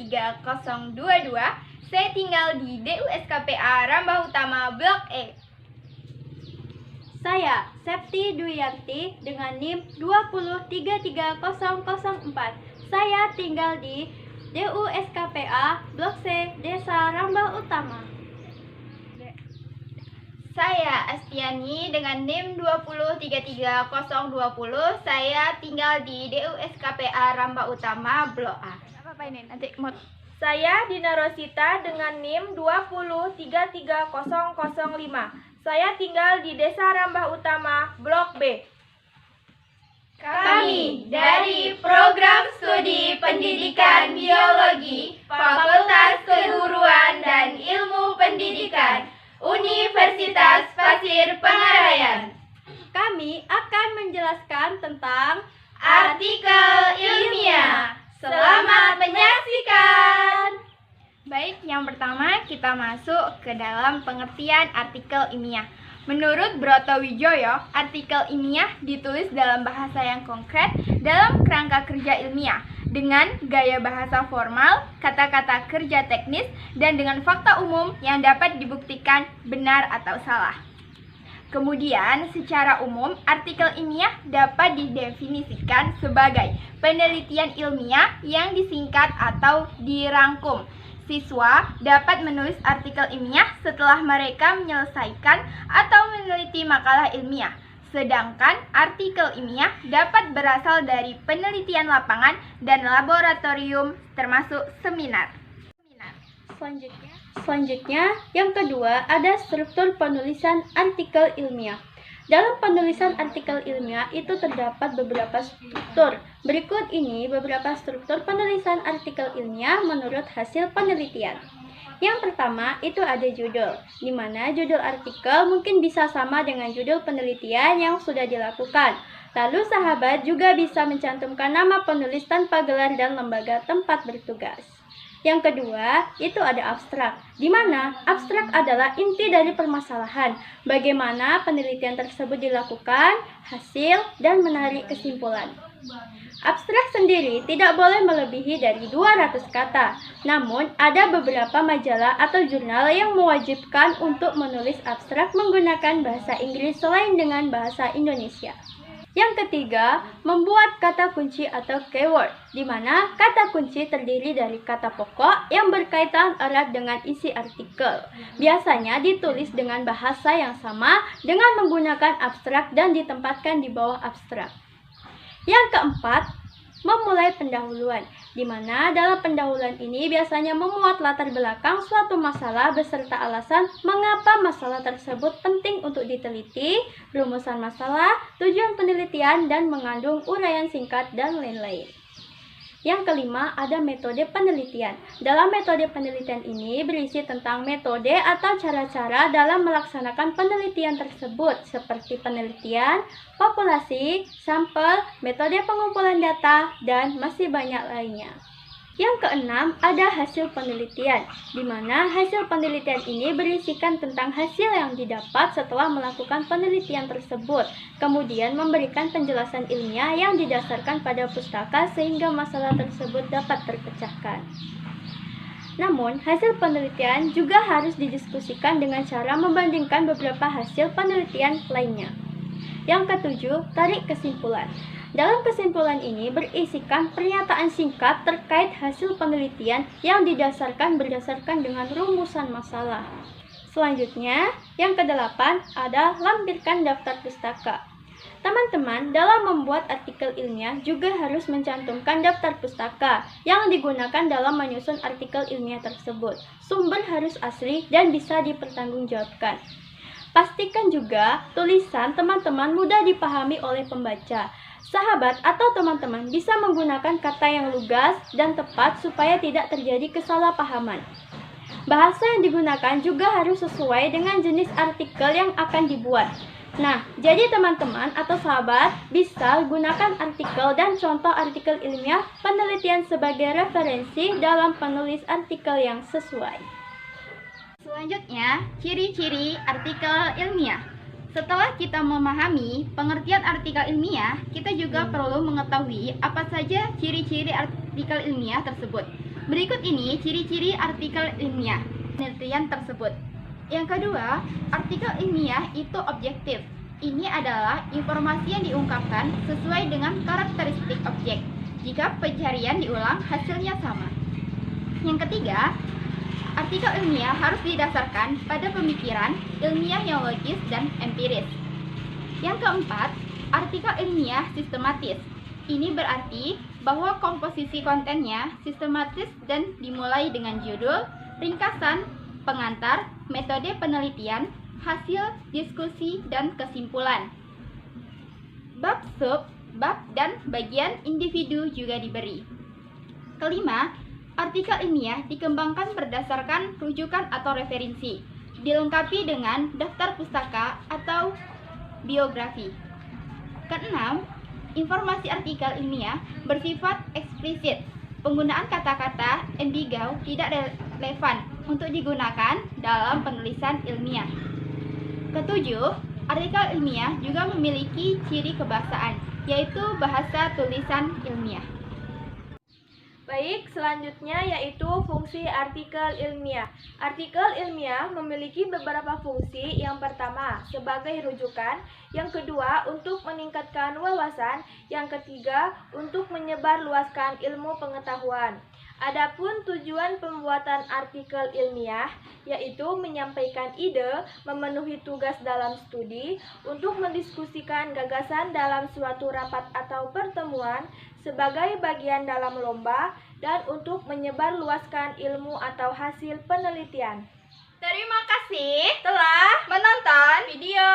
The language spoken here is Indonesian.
33022. Saya tinggal di DUSKPA Rambah Utama Blok E. Saya Septi Duyanti dengan NIM 2033004. Saya tinggal di DUSKPA Blok C, Desa Rambah Utama. Saya Astiani dengan NIM 2033020. Saya tinggal di DUSKPA Rambah Utama Blok A. Apa ini? Nanti mau. Saya Dina Rosita dengan NIM 2033005. Saya tinggal di Desa Rambah Utama, Blok B. Kami dari Program Studi Pendidikan Biologi, Fakultas Keguruan dan Ilmu Pendidikan, Universitas Pasir Pengarayan. Kami akan menjelaskan tentang Artikel ilmiah. Selamat menyaksikan. Baik, yang pertama kita masuk ke dalam pengertian artikel ilmiah. Menurut Brotowijoyo, artikel ilmiah ditulis dalam bahasa yang konkret dalam kerangka kerja ilmiah dengan gaya bahasa formal, kata-kata kerja teknis, dan dengan fakta umum yang dapat dibuktikan benar atau salah. Kemudian, secara umum, artikel ilmiah dapat didefinisikan sebagai penelitian ilmiah yang disingkat atau dirangkum. Siswa dapat menulis artikel ilmiah setelah mereka menyelesaikan atau meneliti makalah ilmiah. Sedangkan artikel ilmiah dapat berasal dari penelitian lapangan dan laboratorium termasuk seminar. Selanjutnya, yang kedua ada struktur penulisan artikel ilmiah. Dalam penulisan artikel ilmiah itu terdapat beberapa struktur. Berikut ini beberapa struktur penulisan artikel ilmiah menurut hasil penelitian. Yang pertama itu ada judul, di mana judul artikel mungkin bisa sama dengan judul penelitian yang sudah dilakukan. Lalu sahabat juga bisa mencantumkan nama penulis tanpa gelar dan lembaga tempat bertugas. Yang kedua, itu ada abstrak, di mana abstrak adalah inti dari permasalahan, bagaimana penelitian tersebut dilakukan, hasil, dan menarik kesimpulan. Abstrak sendiri tidak boleh melebihi dari 200 kata, namun ada beberapa majalah atau jurnal yang mewajibkan untuk menulis abstrak menggunakan bahasa Inggris selain dengan bahasa Indonesia. Yang ketiga, membuat kata kunci atau keyword, di mana kata kunci terdiri dari kata pokok yang berkaitan erat dengan isi artikel. Biasanya ditulis dengan bahasa yang sama dengan menggunakan abstrak dan ditempatkan di bawah abstrak. Yang keempat, memulai pendahuluan, di mana dalam pendahuluan ini biasanya memuat latar belakang suatu masalah beserta alasan mengapa masalah tersebut penting untuk diteliti, rumusan masalah, tujuan penelitian, dan mengandung uraian singkat dan lain-lain. Yang kelima, ada metode penelitian. Dalam metode penelitian ini berisi tentang metode atau cara-cara dalam melaksanakan penelitian tersebut, seperti penelitian, populasi, sampel, metode pengumpulan data, dan masih banyak lainnya. Yang keenam, ada hasil penelitian, di mana hasil penelitian ini berisikan tentang hasil yang didapat setelah melakukan penelitian tersebut, kemudian memberikan penjelasan ilmiah yang didasarkan pada pustaka sehingga masalah tersebut dapat terpecahkan. Namun, hasil penelitian juga harus didiskusikan dengan cara membandingkan beberapa hasil penelitian lainnya. Yang ketujuh, tarik kesimpulan. Dalam kesimpulan ini berisikan pernyataan singkat terkait hasil penelitian yang didasarkan berdasarkan dengan rumusan masalah. Selanjutnya, yang kedelapan ada lampirkan daftar pustaka. Teman-teman, dalam membuat artikel ilmiah juga harus mencantumkan daftar pustaka yang digunakan dalam menyusun artikel ilmiah tersebut. Sumber harus asli dan bisa dipertanggungjawabkan. Pastikan juga tulisan teman-teman mudah dipahami oleh pembaca. Sahabat atau teman-teman bisa menggunakan kata yang lugas dan tepat supaya tidak terjadi kesalahpahaman. Bahasa yang digunakan juga harus sesuai dengan jenis artikel yang akan dibuat. Nah, jadi teman-teman atau sahabat bisa gunakan artikel dan contoh artikel ilmiah penelitian sebagai referensi dalam penulis artikel yang sesuai. Selanjutnya, ciri-ciri artikel ilmiah. Setelah kita memahami pengertian artikel ilmiah, kita juga perlu mengetahui apa saja ciri-ciri artikel ilmiah tersebut. Berikut ini ciri-ciri artikel ilmiah penelitian tersebut. Yang kedua, artikel ilmiah itu objektif. Ini adalah informasi yang diungkapkan sesuai dengan karakteristik objek. Jika pencarian diulang, hasilnya sama. Yang ketiga, artikel ilmiah harus didasarkan pada pemikiran ilmiah yang logis dan empiris. Yang keempat, artikel ilmiah sistematis. Ini berarti bahwa komposisi kontennya sistematis dan dimulai dengan judul, ringkasan, pengantar, metode penelitian, hasil diskusi, dan kesimpulan. Bab sub, bab, dan bagian individu juga diberi. Kelima, artikel ilmiah dikembangkan berdasarkan rujukan atau referensi, dilengkapi dengan daftar pustaka atau biografi. Keenam, informasi artikel ilmiah bersifat eksplisit. Penggunaan kata-kata ambigau tidak relevan untuk digunakan dalam penulisan ilmiah. Ketujuh, artikel ilmiah juga memiliki ciri kebahasaan, yaitu bahasa tulisan ilmiah. Baik, selanjutnya yaitu fungsi artikel ilmiah. Artikel ilmiah memiliki beberapa fungsi. Yang pertama, sebagai rujukan. Yang kedua, untuk meningkatkan wawasan. Yang ketiga, untuk menyebarluaskan ilmu pengetahuan. Adapun tujuan pembuatan artikel ilmiah yaitu menyampaikan ide, memenuhi tugas dalam studi, untuk mendiskusikan gagasan dalam suatu rapat atau pertemuan, sebagai bagian dalam lomba, dan untuk menyebarluaskan ilmu atau hasil penelitian. Terima kasih Telah menonton video